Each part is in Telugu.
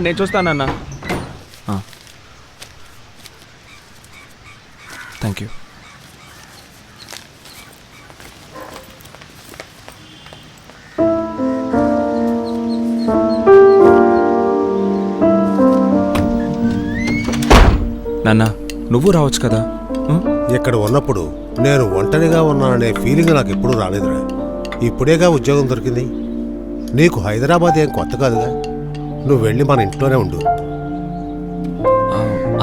నేను చూస్తానన్నా. Thank you. నాన్న నువ్వు రావచ్చు కదా. ఇక్కడ ఉన్నప్పుడు నేను ఒంటరిగా ఉన్నాననే ఫీలింగ్ నాకు ఎప్పుడూ రాలేదురా. ఇప్పుడేగా ఉద్యోగం దొరికింది. నీకు హైదరాబాద్ ఏం కొత్త కాదుగా. నువ్వు వెళ్ళి మన ఇంట్లోనే ఉండు.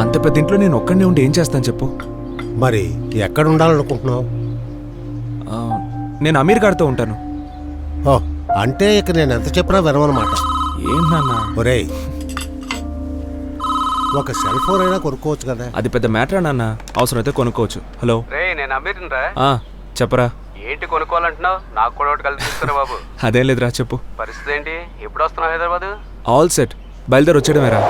అంత పెద్ద ఇంట్లో నేను ఒక్కడినే ఉండి ఏం చేస్తాను చెప్పు. మరి ఎక్కడ ఉండాలనుకుంటున్నావు? నేను అమీర్ గారితో ఉంటాను. ఓ అంటే ఇక నేను ఎంత చెప్పినా వినవన్నమాట. ఏంటన్నా? ఒరేయ్, ఒక సెల్ ఫోన్ అయినా కొనుక్కోవచ్చు కదా. అది పెద్ద మ్యాటరా నాన్న, అవసరమైతే కొనుక్కోవచ్చు. హలో రే, నేను అమీర్ని రా. చెప్పరా. ఏంటి కొనుక్కోవాలంటున్నావు? నాకు కూడా ఒకటి కలిసి ఇస్తారా బాబు? అదేం లేదురా, చెప్పు. పరిస్థితి ఏంటి? ఎప్పుడు వస్తున్నావు హైదరాబాద్? ఆల్ సెట్, బయలుదేరి వచ్చేయడమేరా.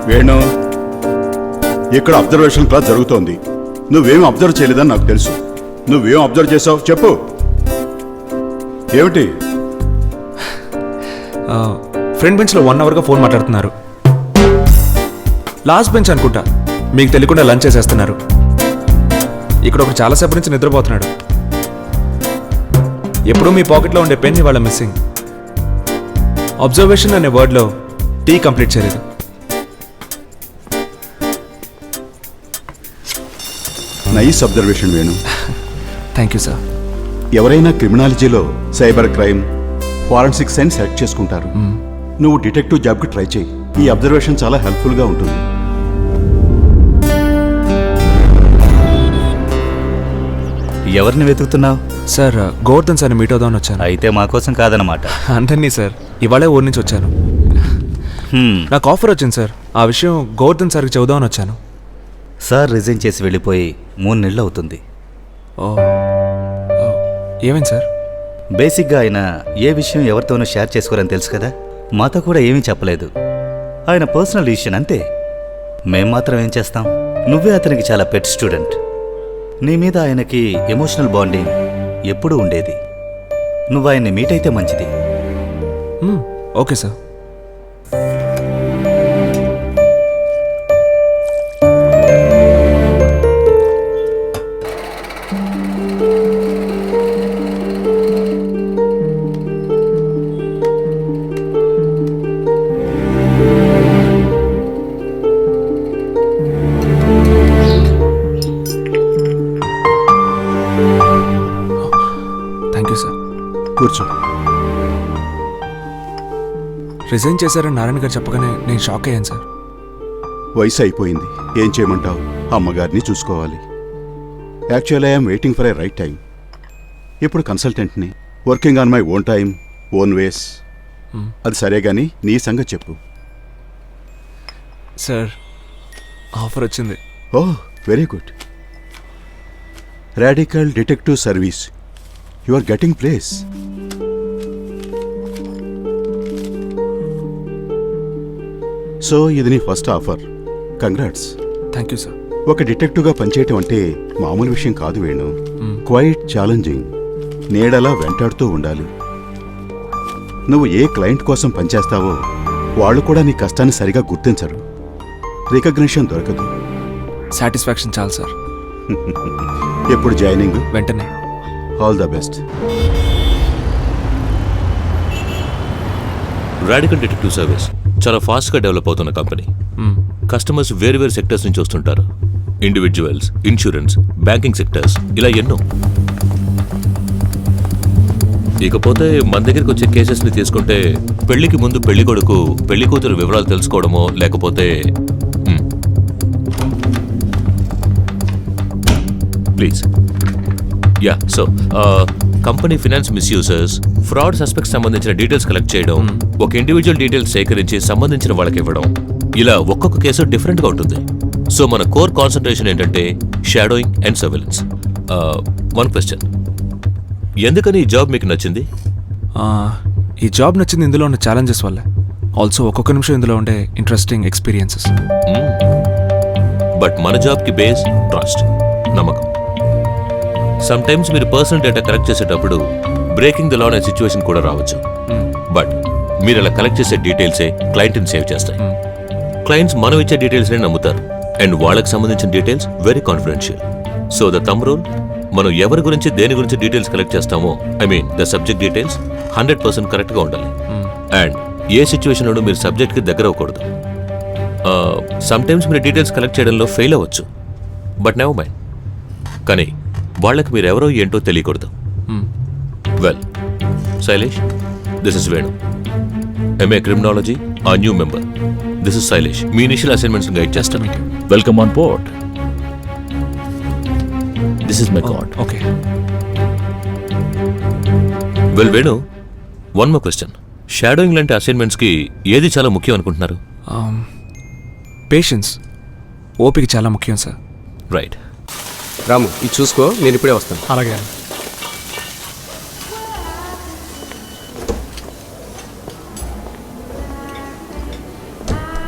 వేణు, ఇక్కడ అబ్జర్వేషన్ క్లాస్ జరుగుతోంది. నువ్వేం అబ్జర్వ్ చేయలేదని నాకు తెలుసు. నువ్వేం అబ్జర్వ్ చేసావు చెప్పు. ఏమిటి? ఫ్రంట్ బెంచ్లో 1 అవర్గా ఫోన్ మాట్లాడుతున్నారు. లాస్ట్ బెంచ్ అనుకుంటా, మీకు తెలియకుండా లంచ్ చేసేస్తున్నారు. ఇక్కడ ఒకటి చాలాసేపు నుంచి నిద్రపోతున్నాడు. ఎప్పుడూ మీ పాకెట్లో ఉండే పెన్ ఇవాళ మిస్సింగ్. అబ్జర్వేషన్ అనే వర్డ్లో టీ కంప్లీట్ చేయలేదు. Nice observation Venu. Thank you sir. ఎవరైనా క్రిమినాలజీలో cyber crime, forensic science select చేసుకుంటారు. నువ్వు డిటెక్టివ్ జాబ్కి ట్రై చేయి. ఈ అబ్జర్వేషన్ చాలా హెల్ప్ఫుల్గా ఉంటుంది. ఎవరిని వెతుకుతున్నావు? సార్, గోవర్ధన్ సార్ని మీట్ అవుదామని వచ్చాను. అయితే మా కోసం కాదనమాట. అందరినీ సార్, ఇవాళే ఊరి నుంచి వచ్చాను. నాకు ఆఫర్ వచ్చింది సార్. ఆ విషయం గోవర్ధన్ సార్కి చెబుదామని వచ్చాను. సార్ రిజైన్ చేసి వెళ్ళిపోయి 3 నెలలు అవుతుంది. ఏమైంది సార్? బేసిక్గా ఆయన ఏ విషయం ఎవరితోనూ షేర్ చేసుకోరని తెలుసు కదా. మాతో కూడా ఏమీ చెప్పలేదు. ఆయన పర్సనల్ డిసిషన్ అంతే. మేం మాత్రం ఏం చేస్తాం? నువ్వే అతనికి చాలా పెట్ స్టూడెంట్. నీ మీద ఆయనకి ఎమోషనల్ బాండింగ్ ఎప్పుడూ ఉండేది. నువ్వు ఆయన్ని మీట్ అయితే మంచిది. Okay sir. కూర్చో. రిజైన్ చేశారని నారాయణ గారు చెప్పగానే నేను షాక్ అయ్యాను సార్. వయసు అయిపోయింది, ఏం చేయమంటావు? అమ్మగారిని చూసుకోవాలి. Actually I'm waiting for a right time. ఇప్పుడు కన్సల్టెంట్ని, working on my own time, own ways. అది సరే కానీ నీ సంగతి చెప్పు. సార్, ఆఫర్ వచ్చింది. Oh, very good. Radical detective service. You are getting place. So ఇది నీ first offer. Congrats. Thank you sir. ఒక డిటెక్టివ్గా పనిచేయటం అంటే మామూలు విషయం కాదు వేణు. Quite challenging. నీడలా వెంటాడుతూ ఉండాలి. నువ్వు ఏ క్లయింట్ కోసం పనిచేస్తావో వాళ్ళు కూడా నీ కష్టాన్ని సరిగా గుర్తించరు. రికగ్నిషన్ దొరకదు. సాటిస్ఫాక్షన్ చాలు సార్. ఎప్పుడు జాయినింగ్? వెంటనే. All the best. Radical detective service చాలా ఫాస్ట్గా డెవలప్ అవుతున్న కంపెనీ. కస్టమర్స్ వేరు వేరు సెక్టర్స్ నుంచి వస్తుంటారు. ఇండివిజువల్స్, ఇన్సూరెన్స్, బ్యాంకింగ్ సెక్టర్స్, ఇలా ఎన్నో. ఇకపోతే మన దగ్గరికి వచ్చే కేసెస్ని తీసుకుంటే పెళ్లికి ముందు పెళ్లి కొడుకు పెళ్లి కూతురు వివరాలు తెలుసుకోవడమో లేకపోతే ప్లీజ్ యా so company finance misusers, fraud suspect సంబంధించిన డీటెయిల్స్ కలెక్ట్ చేయడం, ఒక ఇండివిజువల్ డీటెయిల్స్ సేకరించి సంబంధించిన వాళ్ళకి ఇవ్వడం, ఇలా ఒక్కొక్క కేసు డిఫరెంట్గా ఉంటుంది. సో మన కోర్ కాన్సన్ట్రేషన్ ఏంటంటే shadowing and surveillance. One question, ఎందుకని ఈ జాబ్ మీకు నచ్చింది? ఈ జాబ్ నచ్చింది ఇందులో ఉన్న ఛాలెంజెస్ వల్లే. ఆల్సో ఒక్కొక్క నిమిషం ఇందులో ఉండే ఇంట్రెస్టింగ్ ఎక్స్పీరియన్సెస్. బట్ మన జాబ్కి బేస్ ట్రస్ట్, నమ్మకం. సమ్ టైమ్స్ మీరు పర్సనల్ డేటా కలెక్ట్ చేసేటప్పుడు బ్రేకింగ్ ద లా అనే సిచ్యువేషన్ కూడా రావచ్చు. బట్ మీరు అలా కలెక్ట్ చేసే డీటెయిల్సే క్లయింట్ని సేవ్ చేస్తాయి. క్లయింట్స్ మనం ఇచ్చే డీటెయిల్స్నే నమ్ముతారు అండ్ వాళ్ళకి సంబంధించిన details very confidential. So the thumb rule, మనం ఎవరి గురించి దేని గురించి డీటెయిల్స్ కలెక్ట్ చేస్తామో, I mean the subject details 100% కరెక్ట్గా ఉండాలి. అండ్ ఏ సిచ్యువేషన్లోనూ మీరు సబ్జెక్ట్కి దగ్గర అవ్వకూడదు. సమ్ టైమ్స్ మీరు డీటెయిల్స్ కలెక్ట్ చేయడంలో ఫెయిల్ అవ్వచ్చు, బట్ నెవర్ మైండ్. కానీ వాళ్ళకి మీరు ఎవరో ఏంటో తెలియకూడదు. Well Shailesh, this is Venu, MA criminology, a new member. This is Shailesh, మీ ఇనిషియల్ అసైన్మెంట్స్ గైడ్ చేస్తాను. Welcome on board. This is my card. Okay. Well Venu, one more question. Shadowing లాంటి అసైన్మెంట్స్కి ఏది చాలా ముఖ్యం అనుకుంటున్నారు? పేషెన్స్, ఓపిక చాలా ముఖ్యం సార్. రైట్. రాము, ఇది చూసుకో, నేను ఇప్పుడే వస్తాను. అలాగే.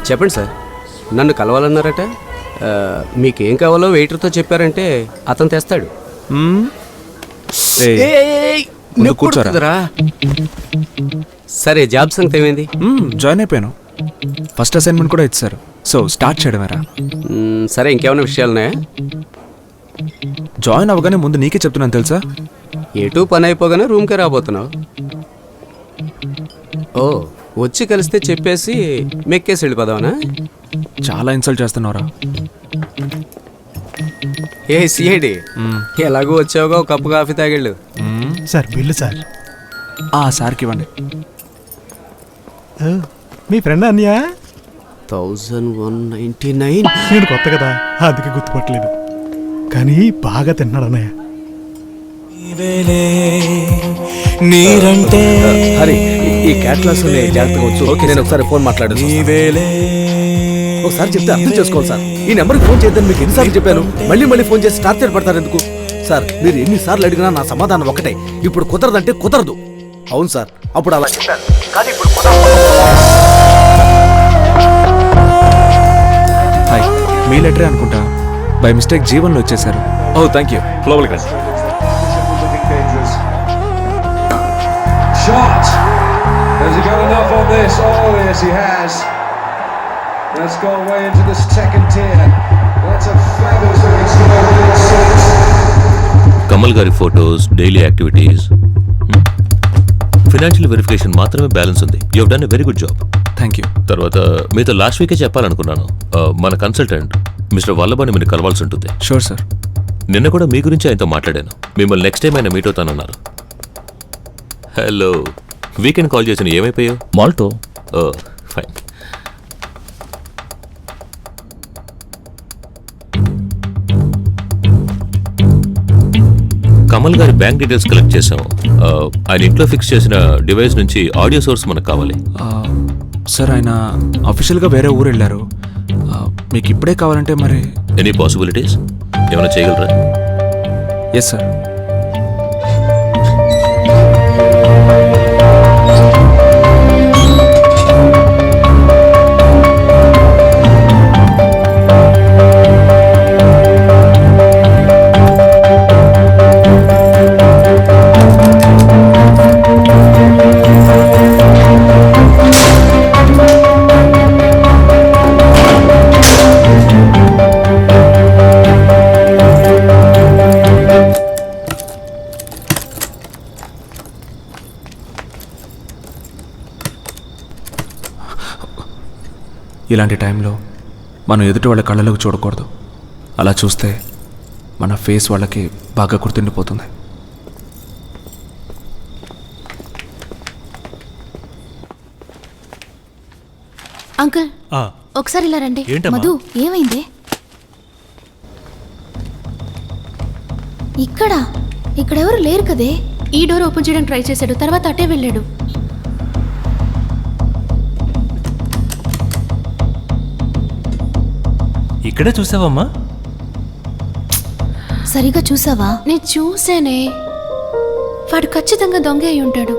చెప్పండి సార్, నన్ను కలవాలన్నారట. మీకేం కావాలో వెయిటర్తో చెప్పారంటే అతను తెస్తాడు. ముందు కూర్చోరా. సరే, జాబ్ సంగతి ఏమైంది? జాయిన్ అయిపోయాను. ఫస్ట్ అసైన్మెంట్ కూడా ఇచ్చారు. సో స్టార్ట్ చేయడమేరా. సరే, ఇంకేమైనా విషయాలున్నాయా? జాయిన్ అవ్వగానే ముందు నీకే చెప్తున్నాను తెలుసా. ఎటు పని అయిపోగానే రూమ్కే రాబోతున్నావు. ఓ, వచ్చి కలిస్తే చెప్పేసి మెక్కేసి వెళ్ళిపోదావనా? చాలా ఇన్సల్ట్ చేస్తున్నావురా. ఏ సిఐడి, ఎలాగో వచ్చావుగా ఒక కప్పు కాఫీ తాగిళ్ళు. Sir bill sir. సార్కి ఇవ్వండి. మీ ఫ్రెండ్ అన్నయ్య? 1199. నేను కొత్త కదా, అందుకే గుర్తుపట్టలేదు, కానీ బాగా తిన్నాడు అన్నయ్య. నీరంటే హరి, ఈ క్యాట్లాస్ జాగ్రత్తగా వచ్చు. ఓకే, నేను ఒకసారి ఫోన్ మాట్లాడు. ఒకసారి చెప్తే అర్థం చేసుకోవాలి సార్. ఈ నెంబర్కి ఫోన్ చేద్దాం మీకు ఎన్నిసార్లు చెప్పాను. మళ్ళీ మళ్ళీ ఫోన్ చేసి టార్చర్ పడతారు ఎందుకు సార్? మీరు ఎన్నిసార్లు అడిగినా నా సమాధానం ఒకటే, ఇప్పుడు కుదరదంటే కుదరదు. అవును సార్, అప్పుడు అలా చెప్పాను, కానీ ఇప్పుడు హాయ్, మీ లెటరే అనుకుంటా. బై మిస్టేక్ జీవన్లో వచ్చేసారు. Oh, thank you. Lower class. shot. Has he got enough on this? Oh yes, he has. Let's go away into the second tier. That's a fabulous looking score. Kamal గారి photos, daily activities, financial verification మాత్రమే బ్యాలెన్స్ ఉంది. You have done a very good job. Thank you. తర్వాత మీతో లాస్ట్ వీకే చెప్పాలనుకున్నాను. మన కన్సల్టెంట్ మిస్టర్ వల్లభాని మీరు కలవాల్సి ఉంటుంది. Sure sir. నిన్న కూడా మీ గురించి ఆయనతో మాట్లాడాను. మిమ్మల్ని నెక్స్ట్ టైం ఆయన మీట్ అవుతానన్నారు. హలో, వీకెండ్ కాల్ చేసిన ఏమైపోయావు? Malto. ఫైన్. కమల్ గారి బ్యాంక్ డీటెయిల్స్ కలెక్ట్ చేసాము. ఆయన ఇంట్లో ఫిక్స్ చేసిన డివైస్ నుంచి ఆడియో సోర్స్ మనకు కావాలి. సార్, ఆయన అఫీషియల్గా వేరే ఊరు వెళ్ళారు. మీకు ఇప్పుడే కావాలంటే మరి ఎనీ పాసిబిలిటీస్ ఏమైనా చేయగలరా? Yes sir. ఇలాంటి టైంలో మనం ఎదుటి వాళ్ళ కళ్ళలోకి చూడకూడదు. అలా చూస్తే మన ఫేస్ వాళ్ళకి బాగా గుర్తుండిపోతుంది. అంకుల్, ఒకసారి ఇలా రండి. మధు, ఏమైంది? ఇక్కడెవరు లేరు కదే. ఈ డోర్ ఓపెన్ చేయడానికి ట్రై చేశాడు, తర్వాత అటే వెళ్ళాడు. ఇక్కడే చూసావమ్మా? సరిగా చూసావా? నేను చూసానే. వాడు ఖచ్చితంగా దొంగ అయి ఉంటాడు.